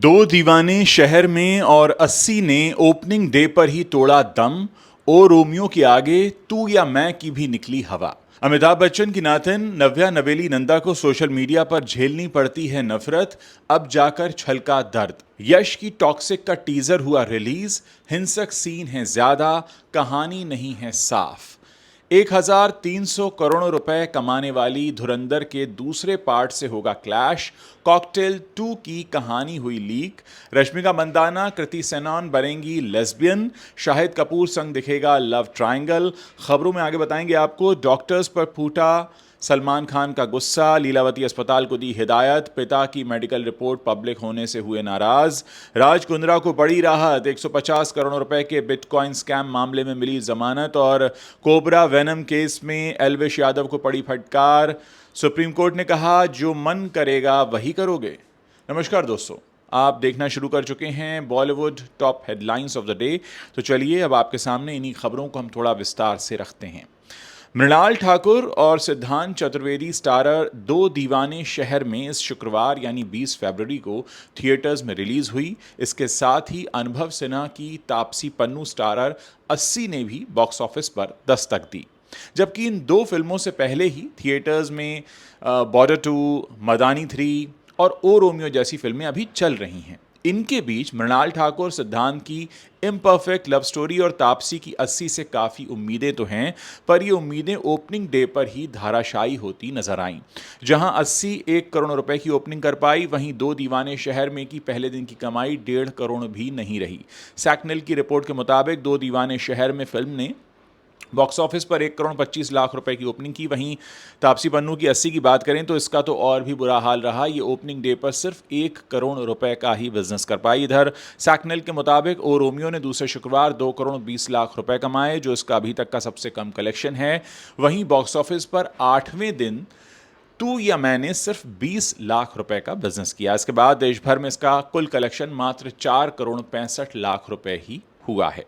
दो दीवाने शहर में और 80 ने ओपनिंग डे पर ही तोड़ा दम। ओ रोमियो के आगे तू या मैं की भी निकली हवा। अमिताभ बच्चन की नातिन नव्या नवेली नंदा को सोशल मीडिया पर झेलनी पड़ती है नफरत, अब जाकर छलका दर्द। यश की टॉक्सिक का टीजर हुआ रिलीज, हिंसक सीन है ज्यादा, कहानी नहीं है साफ। 1300 करोड़ रुपए कमाने वाली धुरंधर के दूसरे पार्ट से होगा क्लैश। कॉकटेल 2 की कहानी हुई लीक। रश्मिका मंदाना कृति सेनन बनेंगी लेस्बियन। शाहिद कपूर संग दिखेगा लव ट्रायंगल। खबरों में आगे बताएंगे आपको डॉक्टर्स पर फूटा सलमान खान का गुस्सा। लीलावती अस्पताल को दी हिदायत, पिता की मेडिकल रिपोर्ट पब्लिक होने से हुए नाराज। राज कुंद्रा को बड़ी राहत, 150 करोड़ रुपए के बिटकॉइन स्कैम मामले में मिली जमानत। और कोबरा वेनम केस में एल्विश यादव को पड़ी फटकार। सुप्रीम कोर्ट ने कहा जो मन करेगा वही करोगे। नमस्कार दोस्तों, आप देखना शुरू कर चुके हैं Bollywood top headlines of the day. तो चलिए अब आपके सामने इन्हीं खबरों को हम थोड़ा विस्तार से रखते हैं। मृणाल ठाकुर और सिद्धांत चतुर्वेदी स्टारर दो दीवाने शहर में इस शुक्रवार यानी 20 फरवरी को थिएटर्स में रिलीज हुई। इसके साथ ही अनुभव सिन्हा की तापसी पन्नू स्टारर 80 ने भी बॉक्स ऑफिस पर दस्तक दी। जबकि इन दो फिल्मों से पहले ही थिएटर्स में बॉर्डर 2, मदानी 3 और ओ रोमियो जैसी फिल्में अभी चल रही हैं। इनके बीच मृणाल ठाकुर सिद्धांत की इम्परफेक्ट लव स्टोरी और तापसी की 80 से काफ़ी उम्मीदें तो हैं, पर ये उम्मीदें ओपनिंग डे पर ही धाराशायी होती नजर आईं। जहां 80 1 करोड़ रुपए की ओपनिंग कर पाई, वहीं दो दीवाने शहर में की पहले दिन की कमाई 1.5 करोड़ भी नहीं रही। सैकनेल की रिपोर्ट के मुताबिक दो दीवाने शहर में फिल्म ने बॉक्स ऑफिस पर 1 करोड़ 25 लाख रुपए की ओपनिंग की। वहीं तापसी पन्नू की 80 की बात करें तो इसका तो और भी बुरा हाल रहा। ये ओपनिंग डे पर सिर्फ 1 करोड़ रुपए का ही बिजनेस कर पाई। इधर सैकनेल के मुताबिक ओ रोमियो ने दूसरे शुक्रवार 2 करोड़ 20 लाख रुपए कमाए, जो इसका अभी तक का सबसे कम कलेक्शन है। वहीं बॉक्स ऑफिस पर 8वें दिन तू या मैंने सिर्फ 20 लाख रुपए का बिजनेस किया। इसके बाद देश भर में इसका कुल कलेक्शन मात्र 4 करोड़ 65 लाख रुपए ही हुआ है।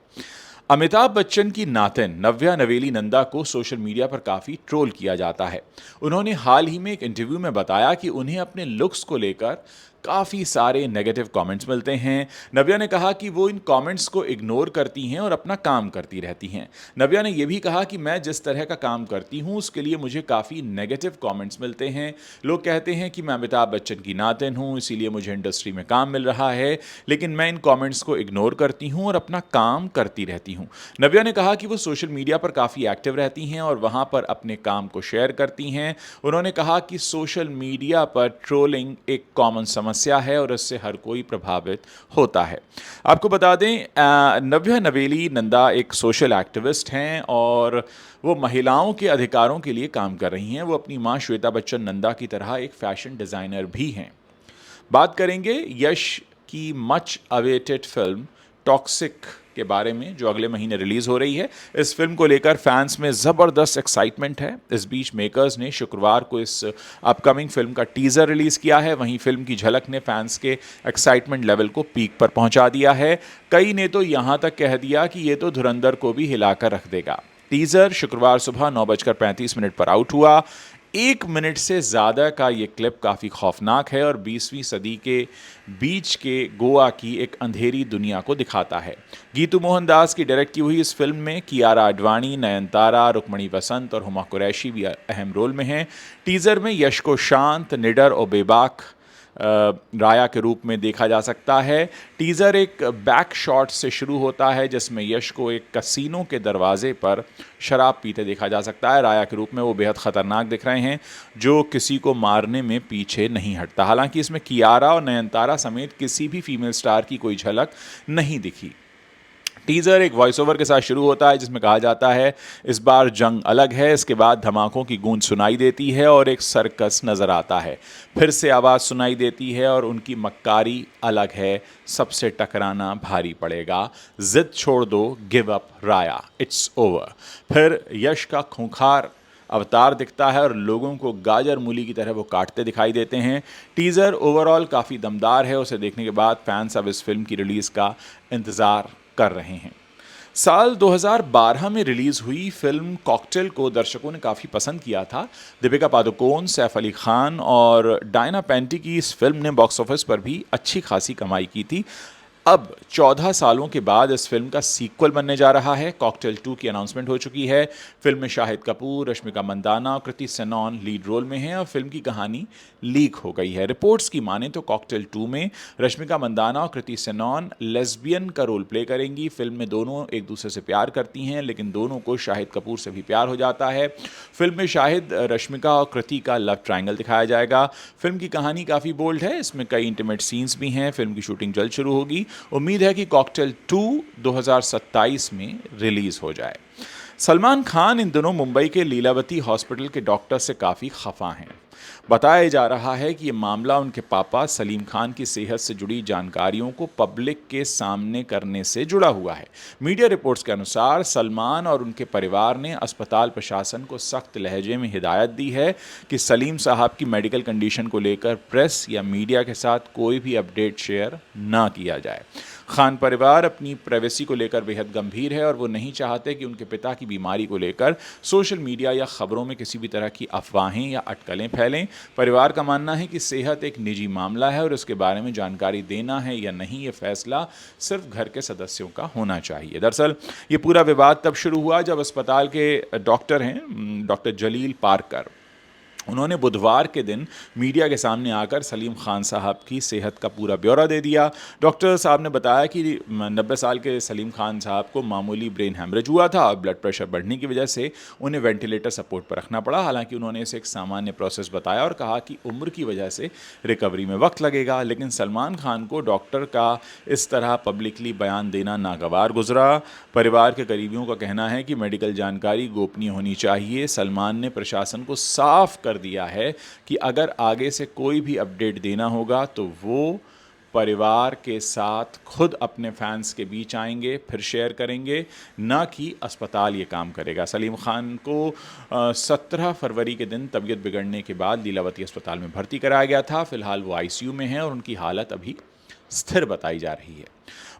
अमिताभ बच्चन की नातिन नव्या नवेली नंदा को सोशल मीडिया पर काफ़ी ट्रोल किया जाता है। उन्होंने हाल ही में एक इंटरव्यू में बताया कि उन्हें अपने लुक्स को लेकर काफ़ी सारे नेगेटिव कमेंट्स मिलते हैं। नव्या ने कहा कि वो इन कमेंट्स को इग्नोर करती हैं और अपना काम करती रहती हैं। नव्या ने यह भी कहा कि मैं जिस तरह का काम करती हूं उसके लिए मुझे काफ़ी नेगेटिव कमेंट्स मिलते हैं। लोग कहते हैं कि मैं अमिताभ बच्चन की नातिन हूं, इसीलिए मुझे इंडस्ट्री में काम मिल रहा है, लेकिन मैं इन कमेंट्स को इग्नोर करती हूं और अपना काम करती रहती हूं। नव्या ने कहा कि वो सोशल मीडिया पर काफ़ी एक्टिव रहती हैं और वहां पर अपने काम को शेयर करती हैं। उन्होंने कहा कि सोशल मीडिया पर ट्रोलिंग एक कॉमन समस्या है और इससे हर कोई प्रभावित होता है। आपको बता दें नव्या नवेली नंदा एक सोशल एक्टिविस्ट हैं और वो महिलाओं के अधिकारों के लिए काम कर रही हैं। वो अपनी मां श्वेता बच्चन नंदा की तरह एक फैशन डिज़ाइनर भी हैं। बात करेंगे यश की मच अवेटेड फिल्म टॉक्सिक के बारे में, जो अगले महीने रिलीज हो रही है। इस फिल्म को लेकर फैंस में ज़बरदस्त एक्साइटमेंट है। इस बीच मेकर्स ने शुक्रवार को इस अपकमिंग फिल्म का टीज़र रिलीज़ किया है। वहीं फिल्म की झलक ने फैंस के एक्साइटमेंट लेवल को पीक पर पहुंचा दिया है। कई ने तो यहां तक कह दिया कि ये तो धुरंधर को भी हिलाकर रख देगा। टीज़र शुक्रवार सुबह 9:35 पर आउट हुआ। 1 मिनट से ज़्यादा का ये क्लिप काफ़ी खौफनाक है और 20वीं सदी के बीच के गोवा की एक अंधेरी दुनिया को दिखाता है। गीतू मोहन दास की डायरेक्ट की हुई इस फिल्म में कियारा आडवाणी, नयनतारा, रुक्मणी वसंत और हुमा कुरैशी भी अहम रोल में हैं। टीज़र में यश को शांत, निडर और बेबाक राया के रूप में देखा जा सकता है। टीज़र एक बैक शॉट से शुरू होता है जिसमें यश को एक कसीनो के दरवाजे पर शराब पीते देखा जा सकता है। राया के रूप में वो बेहद ख़तरनाक दिख रहे हैं, जो किसी को मारने में पीछे नहीं हटता। हालांकि इसमें कियारा और नयनतारा समेत किसी भी फीमेल स्टार की कोई झलक नहीं दिखी। टीज़र एक वॉइस ओवर के साथ शुरू होता है जिसमें कहा जाता है इस बार जंग अलग है। इसके बाद धमाकों की गूंज सुनाई देती है और एक सर्कस नज़र आता है। फिर से आवाज़ सुनाई देती है और उनकी मक्कारी अलग है। सबसे टकराना भारी पड़ेगा, जिद छोड़ दो, give up Raya, it's over. फिर यश का खूंखार अवतार दिखता है और लोगों को गाजर मूली की तरह वो काटते दिखाई देते हैं। टीज़र ओवरऑल काफ़ी दमदार है। उसे देखने के बाद फैंस अब इस फिल्म की रिलीज़ का इंतज़ार कर रहे हैं। साल 2012 में रिलीज हुई फिल्म कॉकटेल को दर्शकों ने काफ़ी पसंद किया था। दीपिका पादुकोण, सैफ अली खान और डायना पेंटी की इस फिल्म ने बॉक्स ऑफिस पर भी अच्छी खासी कमाई की थी। अब 14 सालों के बाद इस फिल्म का सीक्वल बनने जा रहा है। कॉकटेल 2 की अनाउंसमेंट हो चुकी है। फिल्म में शाहिद कपूर, रश्मिका मंदाना और कृति सेनन लीड रोल में हैं और फिल्म की कहानी लीक हो गई है। रिपोर्ट्स की माने तो कॉकटेल 2 में रश्मिका मंदाना और कृति सेनन लेस्बियन का रोल प्ले करेंगी। फिल्म में दोनों एक दूसरे से प्यार करती हैं, लेकिन दोनों को शाहिद कपूर से भी प्यार हो जाता है। फिल्म में शाहिद, रश्मिका और कृति का लव ट्रायंगल दिखाया जाएगा। फिल्म की कहानी काफ़ी बोल्ड है, इसमें कई इंटीमेट सीन्स भी हैं। फिल्म की शूटिंग जल्द शुरू होगी। उम्मीद है कि कॉकटेल 2 2027 में रिलीज हो जाए। सलमान खान इन दिनों मुंबई के लीलावती हॉस्पिटल के डॉक्टर से काफ़ी खफा हैं। बताया जा रहा है कि ये मामला उनके पापा सलीम खान की सेहत से जुड़ी जानकारियों को पब्लिक के सामने करने से जुड़ा हुआ है। मीडिया रिपोर्ट्स के अनुसार सलमान और उनके परिवार ने अस्पताल प्रशासन को सख्त लहजे में हिदायत दी है कि सलीम साहब की मेडिकल कंडीशन को लेकर प्रेस या मीडिया के साथ कोई भी अपडेट शेयर ना किया जाए। खान परिवार अपनी प्राइवेसी को लेकर बेहद गंभीर है और वो नहीं चाहते कि उनके पिता की बीमारी को लेकर सोशल मीडिया या खबरों में किसी भी तरह की अफवाहें या अटकलें फैलें। परिवार का मानना है कि सेहत एक निजी मामला है और उसके बारे में जानकारी देना है या नहीं, ये फैसला सिर्फ घर के सदस्यों का होना चाहिए। दरअसल ये पूरा विवाद तब शुरू हुआ जब अस्पताल के डॉक्टर हैं, डॉक्टर जलील पारकर, उन्होंने बुधवार के दिन मीडिया के सामने आकर सलीम खान साहब की सेहत का पूरा ब्यौरा दे दिया। डॉक्टर साहब ने बताया कि 90 साल के सलीम खान साहब को मामूली ब्रेन हैमरेज हुआ था और ब्लड प्रेशर बढ़ने की वजह से उन्हें वेंटिलेटर सपोर्ट पर रखना पड़ा। हालांकि उन्होंने इसे एक सामान्य प्रोसेस बताया और कहा कि उम्र की वजह से रिकवरी में वक्त लगेगा। लेकिन सलमान खान को डॉक्टर का इस तरह पब्लिकली बयान देना नागवार गुजरा। परिवार के करीबियों का कहना है कि मेडिकल जानकारी गोपनीय होनी चाहिए। सलमान ने प्रशासन को साफ कर दिया है कि अगर आगे से कोई भी अपडेट देना होगा तो वो परिवार के साथ खुद अपने फैंस के बीच आएंगे, फिर शेयर करेंगे, ना कि अस्पताल ये काम करेगा। सलीम खान को 17 फरवरी के दिन तबीयत बिगड़ने के बाद लीलावती अस्पताल में भर्ती कराया गया था। फिलहाल वो आईसीयू में हैं और उनकी हालत अभी स्थिर बताई जा रही है।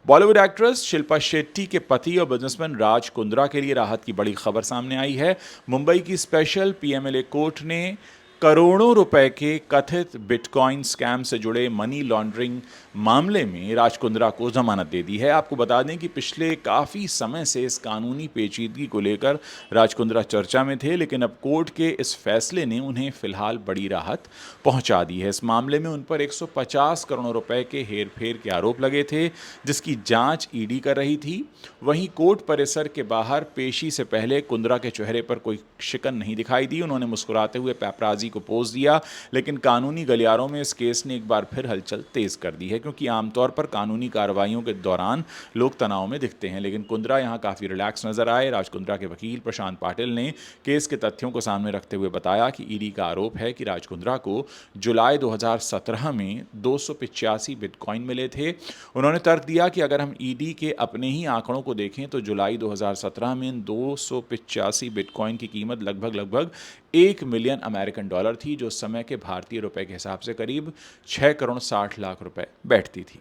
बॉलीवुड एक्ट्रेस शिल्पा शेट्टी के पति और बिजनेसमैन राज कुंद्रा के लिए राहत की बड़ी खबर सामने आई है। मुंबई की स्पेशल पीएमएलए कोर्ट ने करोड़ों रुपए के कथित बिटकॉइन स्कैम से जुड़े मनी लॉन्ड्रिंग मामले में राज कुंद्रा को जमानत दे दी है। आपको बता दें कि पिछले काफ़ी समय से इस कानूनी पेचीदगी को लेकर राज कुंद्रा चर्चा में थे, लेकिन अब कोर्ट के इस फैसले ने उन्हें फिलहाल बड़ी राहत पहुंचा दी है। इस मामले में उन पर 150 करोड़ रुपए के हेरफेर के आरोप लगे थे, जिसकी जांच ईडी कर रही थी। वहीं कोर्ट परिसर के बाहर पेशी से पहले कुंद्रा के चेहरे पर कोई शिकन नहीं दिखाई दी। उन्होंने मुस्कुराते हुए पैपराजी को पोज दिया, लेकिन कानूनी गलियारों में इस केस ने एक बार फिर हलचल तेज कर दी है, क्योंकि आमतौर पर कानूनी कार्रवाइयों के दौरान लोग तनाव में दिखते हैं, लेकिन कुंद्रा यहां काफी रिलैक्स नजर आए। राज कुंद्रा के वकील प्रशांत पाटिल ने केस के तथ्यों को सामने रखते हुए बताया कि ईडी का आरोप है कि राज कुंद्रा को जुलाई 2017 में 285 बिटकॉइन मिले थे। उन्होंने तर्क दिया कि अगर हम ईडी के अपने ही आंकड़ों को देखें तो जुलाई 2017 में 285 बिटकॉइन की कीमत लगभग 1 मिलियन अमेरिकन डॉलर थी, जो उस समय के भारतीय रुपए के हिसाब से करीब 6 करोड़ 60 लाख रुपए बैठती थी।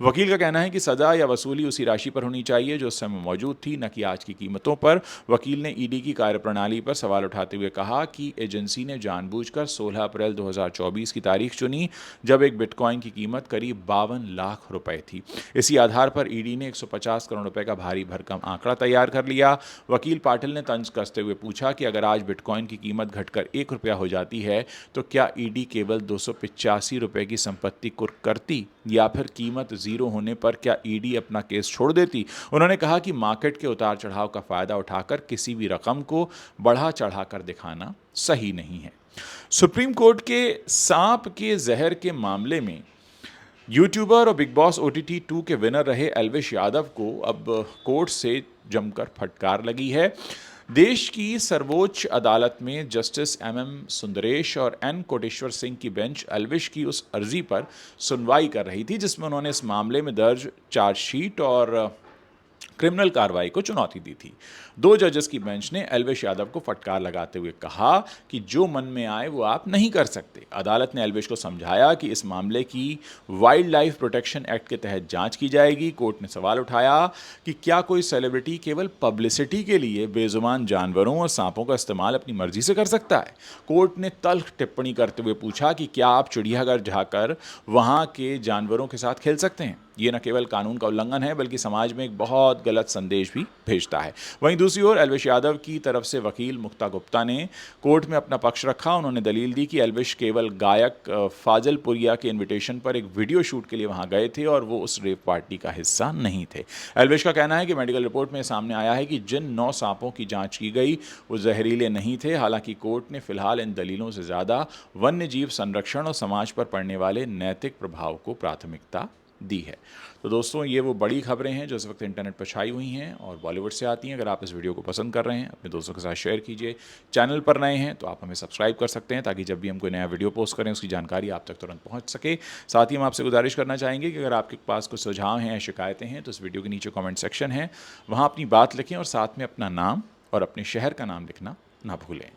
वकील का कहना है कि सजा या वसूली उसी राशि पर होनी चाहिए जो उस समय मौजूद थी, न कि आज की कीमतों पर। वकील ने ईडी की कार्यप्रणाली पर सवाल उठाते हुए कहा कि एजेंसी ने जानबूझकर 16 अप्रैल 2024 की तारीख चुनी, जब एक बिटकॉइन की कीमत करीब 52 लाख रुपए थी। इसी आधार पर ईडी ने 150 करोड़ रुपए का भारी भरकम आंकड़ा तैयार कर लिया। वकील पाटिल ने तंज कसते हुए पूछा कि अगर आज बिटकॉइन की कीमत घटकर 1 रुपया हो जाती है तो क्या ईडी केवल 285 रुपए की संपत्ति कुर्क करती, या फिर कीमत जीरो होने पर क्या ईडी अपना केस छोड़ देती। उन्होंने कहा कि मार्केट के उतार चढ़ाव का फायदा उठाकर किसी भी रकम को बढ़ा चढ़ाकर दिखाना सही नहीं है। सुप्रीम कोर्ट के सांप के जहर के मामले में यूट्यूबर और बिग बॉस OTT 2 के विनर रहे एल्विश यादव को अब कोर्ट से जमकर फटकार लगी है। देश की सर्वोच्च अदालत में जस्टिस MM सुंदरेश और N कोटेश्वर सिंह की बेंच एल्विश की उस अर्जी पर सुनवाई कर रही थी, जिसमें उन्होंने इस मामले में दर्ज चार्जशीट और क्रिमिनल कार्रवाई को चुनौती दी थी। 2 जजेस की बेंच ने एल्विश यादव को फटकार लगाते हुए कहा कि जो मन में आए वो आप नहीं कर सकते। अदालत ने एल्विश को समझाया कि इस मामले की वाइल्ड लाइफ प्रोटेक्शन एक्ट के तहत जांच की जाएगी। कोर्ट ने सवाल उठाया कि क्या कोई सेलिब्रिटी केवल पब्लिसिटी के लिए बेजुबान जानवरों और सांपों का इस्तेमाल अपनी मर्जी से कर सकता है। कोर्ट ने तल्ख टिप्पणी करते हुए पूछा कि क्या आप चिड़ियाघर जाकर वहां के जानवरों के साथ खेल सकते हैं। ये न केवल कानून का उल्लंघन है बल्कि समाज में एक बहुत गलत संदेश भी भेजता है। वहीं दूसरी ओर एल्विश यादव की तरफ से वकील मुक्ता गुप्ता ने कोर्ट में अपना पक्ष रखा। उन्होंने दलील दी कि एल्विश केवल गायक फाजिल पुरिया के इनविटेशन पर एक वीडियो शूट के लिए वहां गए थे और वो उस रेप पार्टी का हिस्सा नहीं थे। एल्विश का कहना है कि मेडिकल रिपोर्ट में सामने आया है कि जिन 9 सांपों की जांच की गई वो जहरीले नहीं थे। हालांकि कोर्ट ने फिलहाल इन दलीलों से ज़्यादा वन्य जीव संरक्षण और समाज पर पड़ने वाले नैतिक प्रभाव को प्राथमिकता दी है। तो दोस्तों, ये वो बड़ी खबरें हैं जो इस वक्त इंटरनेट पर छाई हुई हैं और बॉलीवुड से आती हैं। अगर आप इस वीडियो को पसंद कर रहे हैं अपने दोस्तों के साथ शेयर कीजिए। चैनल पर नए हैं तो आप हमें सब्सक्राइब कर सकते हैं ताकि जब भी हम कोई नया वीडियो पोस्ट करें उसकी जानकारी आप तक तुरंत पहुंच सके। साथ ही हम आपसे गुजारिश करना चाहेंगे कि अगर आपके पास कुछ सुझाव हैं या शिकायतें हैं तो इस वीडियो के नीचे कॉमेंट सेक्शन है, वहाँ अपनी बात लिखें और साथ में अपना नाम और अपने शहर का नाम लिखना ना भूलें।